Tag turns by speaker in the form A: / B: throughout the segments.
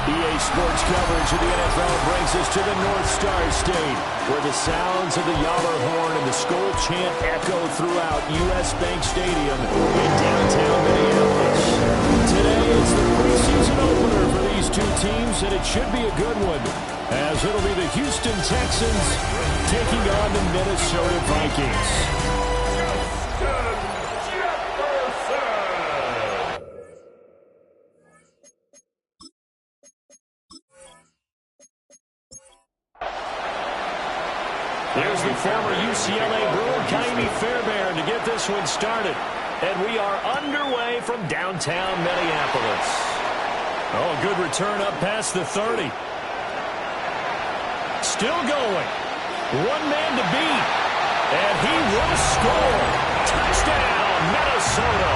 A: EA Sports coverage of the NFL brings us to the North Star State, where the sounds of the Yaller horn and the Skol chant echo throughout U.S. Bank Stadium in downtown Minneapolis. Today is the preseason opener for these two teams, and it should be a good one, as it'll be the Houston Texans taking on the Minnesota Vikings. There's the former UCLA Bruin, Kaimi Fairbairn, to get this one started. And we are underway from downtown Minneapolis. Oh, a good return up past the 30. Still going. One man to beat. And he will score. Touchdown, Minnesota.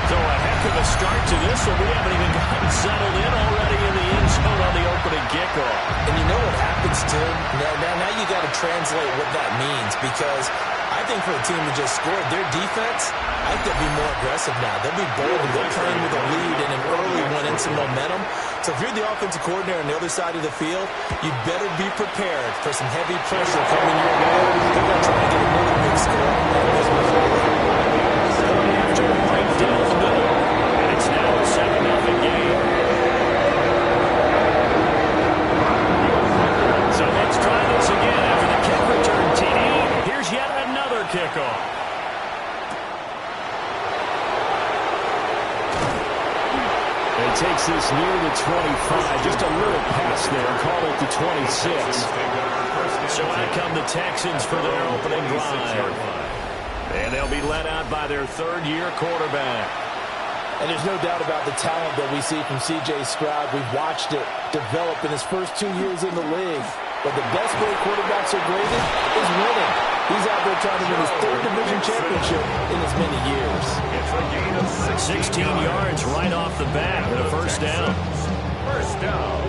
A: So a heck of a start to this one. We haven't even gotten settled in already in the end zone on the opening kickoff.
B: And you know what happens, too? Now you got to translate what that means, because I think for the team that just scored, their defense, I think they'll be more aggressive now. They'll be bold, and they're playing with a lead and an early one and some momentum. So if you're the offensive coordinator on the other side of the field, you better be prepared for some heavy pressure coming your way. They're going to try to get another big score.
A: After a break down the middle, and it's now a 7-0 game. So let's try this again after the kick return, TD. Here's yet another kickoff. It takes this near the 25. Just a little pass there. Call it the 26. So out come the Texans for their opening drive. And they'll be led out by their third-year quarterback.
C: And there's no doubt about the talent that we see from C.J. Stroud. We've watched it develop in his first 2 years in the league. But the best way quarterbacks are graded is winning. He's out there trying to win his third division championship in as many years.
A: 16 yards right off the bat and a first down.
D: First down.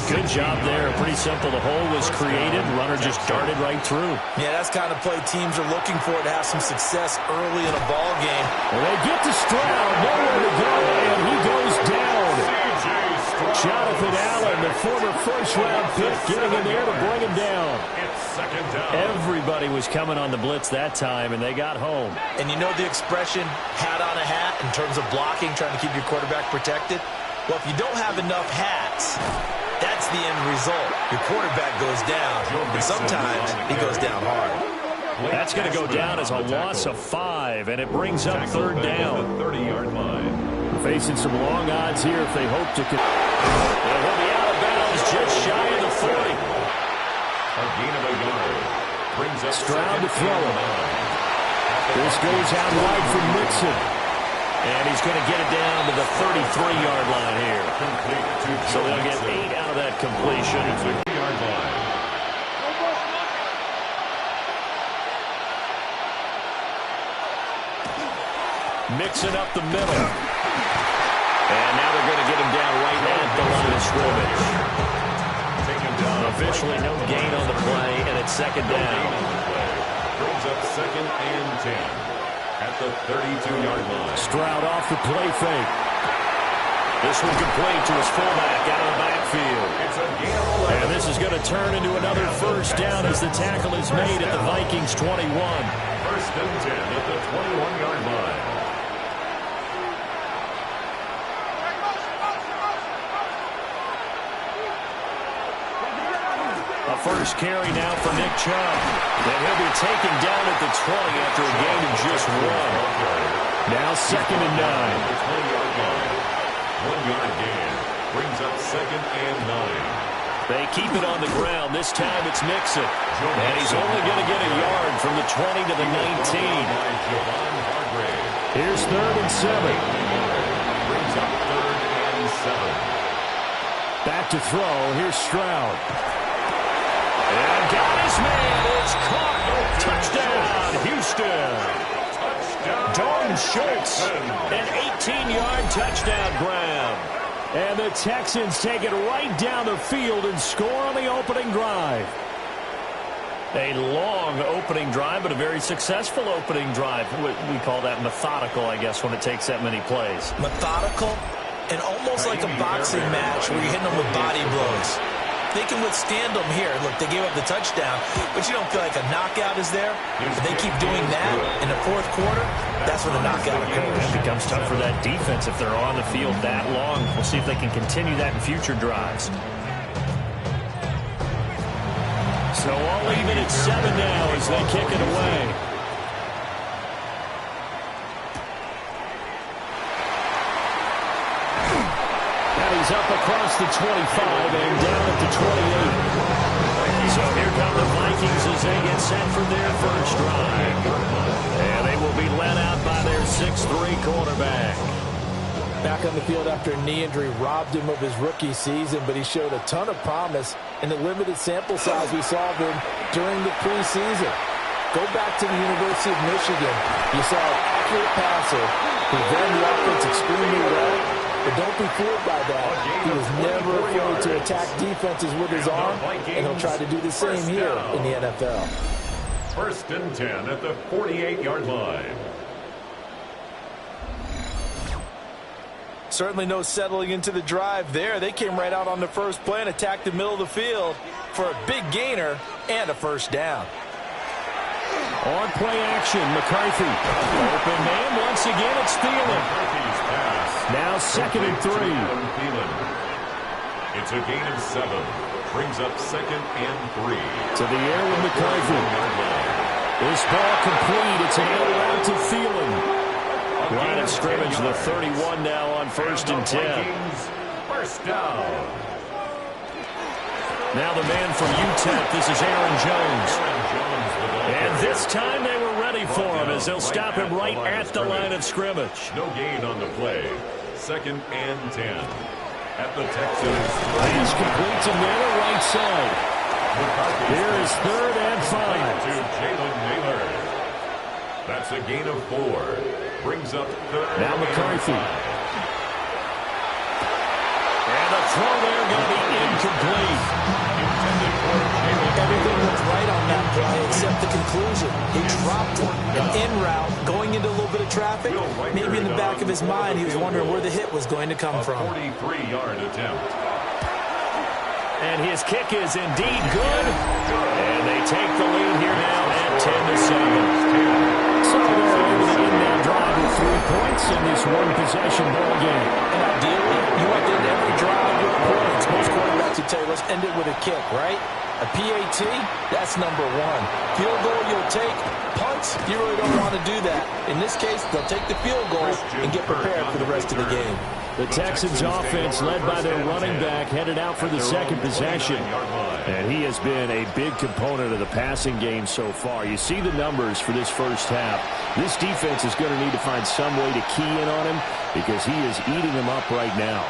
A: Good job there. Pretty simple. The hole was created. Runner just darted right through.
B: Yeah, that's the kind of play teams are looking for to have some success early in a ball game.
A: Well, they get to Stroud. Nowhere to go, and he goes down. Jonathan Allen, the former first-round pick, getting in there to bring him down. Everybody was coming on the blitz that time, and they got home.
B: And you know the expression, hat on a hat, in terms of blocking, trying to keep your quarterback protected? Well, if you don't have enough hats, that's the end result. Your quarterback goes down, and sometimes he goes down hard.
A: That's going to go down as a loss of 5, and it brings up third down.
D: 30-yard line.
A: Facing some long odds here if they hope to. And he'll be out of bounds just shy of the 40.
D: A gain of a yard. Brings up
A: Stroud to throw it. This goes out wide for Mixon. And he's going to get it down to the 33-yard line here. So they'll get 8 out of that completion.
D: 50-yard line.
A: Mixing up the middle. And now they're going to get him down right at the line of scrimmage. Officially no gain on the play, and it's second down.
D: Brings up second and 10. At the 32-yard line.
A: Stroud off the play fake. This one complete to his fullback out of the backfield. And this is going to turn into another first down as the tackle is made at the Vikings 21.
D: First and 10 at the 21-yard line.
A: A first carry now for Nick Chubb. And he'll be taken down at the 20 after a gain of just 1. Now second and 9.
D: 20-yard line. 1-yard gain. Brings up second and 9.
A: They keep it on the ground. This time it's Mixon. And he's only going to get a yard from the 20 to the 19. Here's third and 7.
D: Brings up third and 7.
A: Back to throw. Here's Stroud. And got his man. It's caught. Touchdown, Houston. Dalton Schultz, an 18-yard touchdown grab. And the Texans take it right down the field and score on the opening drive. A long opening drive, but a very successful opening drive. We call that methodical, I guess, when it takes that many plays.
B: Methodical and almost like a boxing match where you're hitting them with body blows. They can withstand them here. Look, they gave up the touchdown, but you don't feel like a knockout is there. If they keep doing that in the fourth quarter, that's when the knockout occurs.
A: It becomes tough for that defense if they're on the field that long. We'll see if they can continue that in future drives. So all even at 7 now as they kick it away. Now he's up across the 25 and down at the 28. So here come the Vikings as they get set for their first drive. And they will be led out by their 6'3" quarterback.
C: Back on the field after a knee injury robbed him of his rookie season, but he showed a ton of promise in the limited sample size we saw of him during the preseason. Go back to the University of Michigan. You saw an accurate passer who ran the offense extremely well, but don't be fooled by that. He was never afraid to attack defenses with his arm, and he'll try to do the same here in the NFL.
D: 1st and 10 at the 48-yard line.
B: Certainly no settling into the drive there. They came right out on the first play and attacked the middle of the field for a big gainer and a first down.
A: On play action, McCarthy. Open man once again, it's Thielen. Now 2nd and 3.
D: It's a gain of 7. Brings up 2nd and 3.
A: To the air with McCarthy. This ball complete. It's an air route to Thielen. Line of scrimmage, the 31 now on 1st and 10.
D: First down.
A: Now the man from UTEP, this is Aaron Jones. And this time they were ready for him as they'll stop him right at the line of scrimmage.
D: No gain on the play. 2nd and 10. At the Texans.
A: Pass complete to Naylor right side. Here is 3rd and 5.
D: To Jalen Naylor. That's a gain of 4. Brings up 3rd.
A: Now McCarthy. And the throw there going to be incomplete.
B: Everything was right on that play except the conclusion. He dropped it. An in route going into a little bit of traffic. Maybe in the back of his mind he was wondering where the hit was going to come from.
D: 43-yard attempt.
A: And his kick is indeed good. And they take the lead here now at 10-7. So they're able to end that drive with 3 points in this one-possession ball game.
B: And ideally, you want to end every drive with points. Most quarterbacks would tell you, let's end it with a kick, right? A PAT, that's number 1. Field goal, you'll take. Punts, you really don't want to do that. In this case, they'll take the field goal and get prepared for the rest of the game.
A: The Texans offense led by their running back headed out for the 2nd possession. And he has been a big component of the passing game so far. You see the numbers for this first half. This defense is going to need to find some way to key in on him because he is eating them up right now.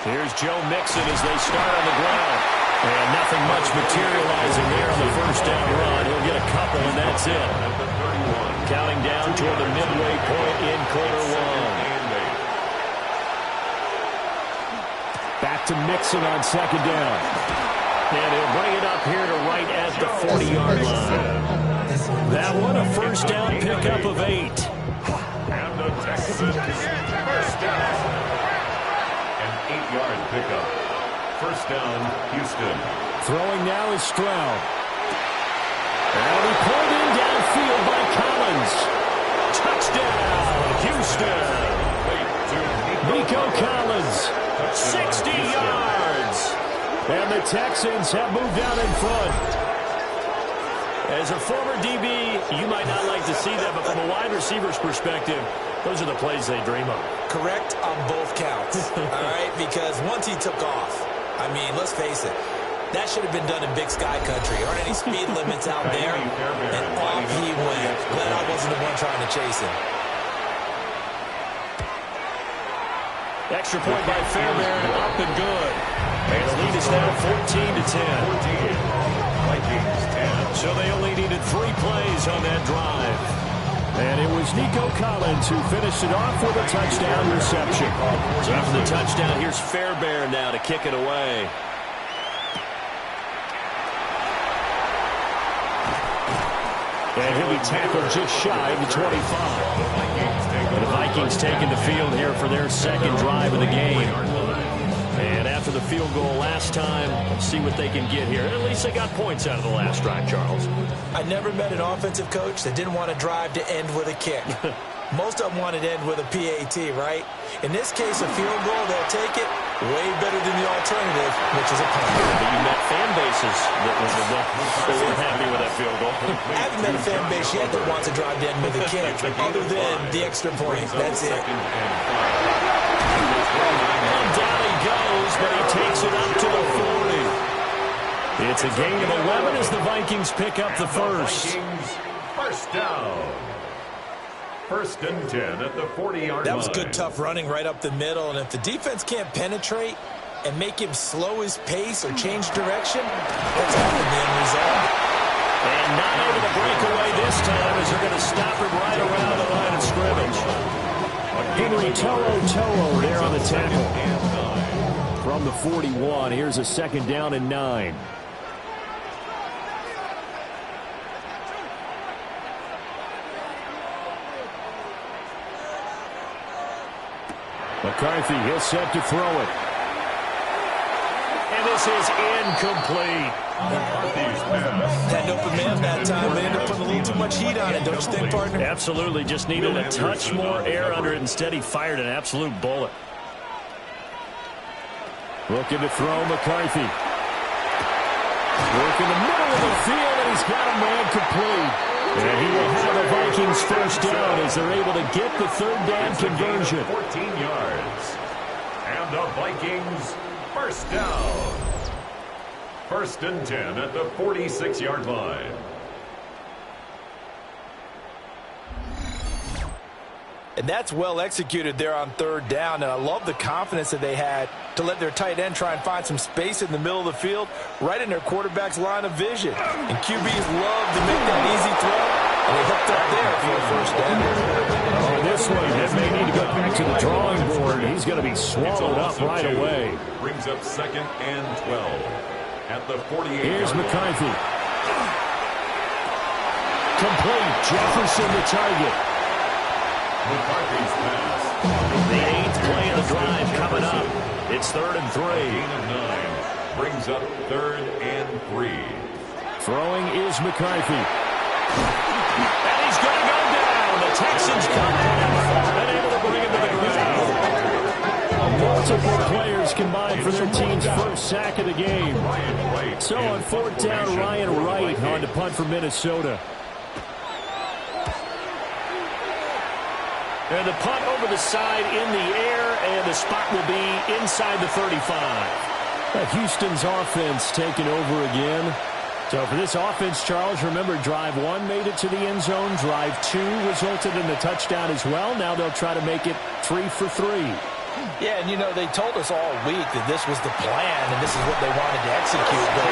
A: Here's Joe Mixon as they start on the ground. And nothing much materializing there on the first down run. He'll get a couple and that's it. Counting down toward the midway point in quarter 1. Back to Mixon on 2nd down. And he'll bring it up here to right at the 40-yard line. That one, a first down pickup of 8.
D: And the Texans first down. An 8-yard pickup. First down, Houston.
A: Throwing now is Stroud. And he pulled in downfield by Collins. Touchdown, Houston. Nico Collins. 60 yards. And the Texans have moved out in front. As a former DB, you might not like to see that, but from a wide receiver's perspective, those are the plays they dream of.
B: Correct on both counts. All right, because once he took off, I mean, let's face it, that should have been done in Big Sky Country. Aren't any speed limits out there? And off he went. Glad I wasn't the one trying to chase him.
A: Extra point by Fairbairn, up and good. And the lead is now 14-10.
D: Vikings 10.
A: So they only needed 3 plays on that drive. And it was Nico Collins who finished it off with a touchdown reception. So after the touchdown, here's Fairbairn now to kick it away. And he'll be tackled just shy of the 25. The Vikings taking the field here for their second drive of the game. And after the field goal last time, let's see what they can get here. At least they got points out of the last drive, Charles.
B: I never met an offensive coach that didn't want to drive to end with a kick. Most of them want to end with a PAT, right? In this case, a field goal, they'll take it way better than the alternative, which is a punt.
A: But you met fan bases that weren't happy with that field goal.
B: I haven't met a fan base yet that wants to drive to end with a kick, other than the extra point. That's it.
A: And down he goes, but he takes it up to the 40. It's a gain of 11 as the Vikings pick up the first.
D: First down. First and 10 at the 40-yard line.
B: That was good, tough running right up the middle. And if the defense can't penetrate and make him slow his pace or change direction, that's often the end result.
A: And not able to break away this time as they're going to stop him right around the line of scrimmage. Henry To'o there on the tackle. From the 41, here's a second down and 9. McCarthy, he'll set to throw it. And this is incomplete.
B: Had an open man that time, but ended up putting a little too much heat on it, don't you think, partner?
A: Absolutely, just needed a touch more air under it. Instead, he fired an absolute bullet. Looking to throw McCarthy. Work in the middle of the field, and he's got a man complete. And he will have the Vikings first down as they're able to get the third down conversion.
D: 14 yards. And the Vikings first down. First and 10 at the 46-yard line.
B: And that's well executed there on third down. And I love the confidence that they had to let their tight end try and find some space in the middle of the field, right in their quarterback's line of vision. And QBs love to make that easy throw, and they hooked up there for a first down.
A: On this one, that may need to go back to the drawing board. He's going to be swallowed up right away.
D: Brings up second and 12 at the 48.
A: Here's McCarthy. Complete. Jefferson the target.
D: McCarthy's pass.
A: The 8th play of the drive coming up. It's 3rd and 3.
D: Gain of 9 brings up 3rd and 3.
A: Throwing is McCarthy. And he's going to go down. The Texans come in and able to bring him to the ground. Multiple players combined for their team's first sack of the game. So on 4th down, Ryan Wright on to punt for Minnesota. And the punt over the side in the air, and the spot will be inside the 35. Houston's offense taking over again. So for this offense, Charles, remember, drive 1 made it to the end zone. Drive 2 resulted in a touchdown as well. Now they'll try to make it 3 for 3.
B: Yeah, and you know, they told us all week that this was the plan and this is what they wanted to execute. But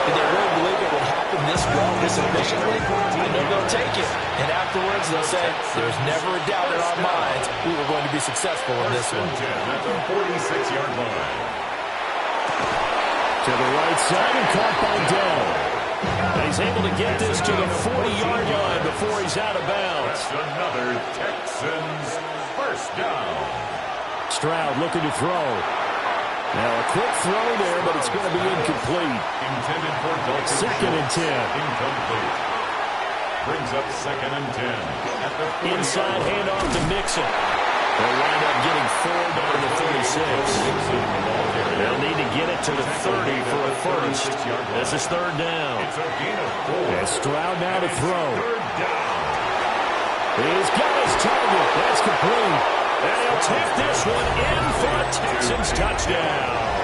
B: did they really believe it would happen this well, this efficiently? I know they'll take it. And afterwards, they'll say, there's never a doubt in our minds we were going to be successful in this one.
D: At the 46-yard line.
A: To the right side and caught by Dell. And he's able to get this to the 40-yard line before he's out of bounds.
D: That's another Texans first down.
A: Stroud looking to throw. Now a quick throw there, but it's going to be incomplete.
D: Intended for Dalton.
A: Second and 10.
D: Incomplete. Brings up second and 10. At the
A: Inside handoff to Mixon. They'll wind up getting 4 down to the 36. They'll need to get it to the 30 for a first. This is 3rd down.
D: It's a gain of 4.
A: And Stroud now to throw.
D: 3rd down.
A: He's got his target. That's complete. And he'll take this one in for a Texans touchdown.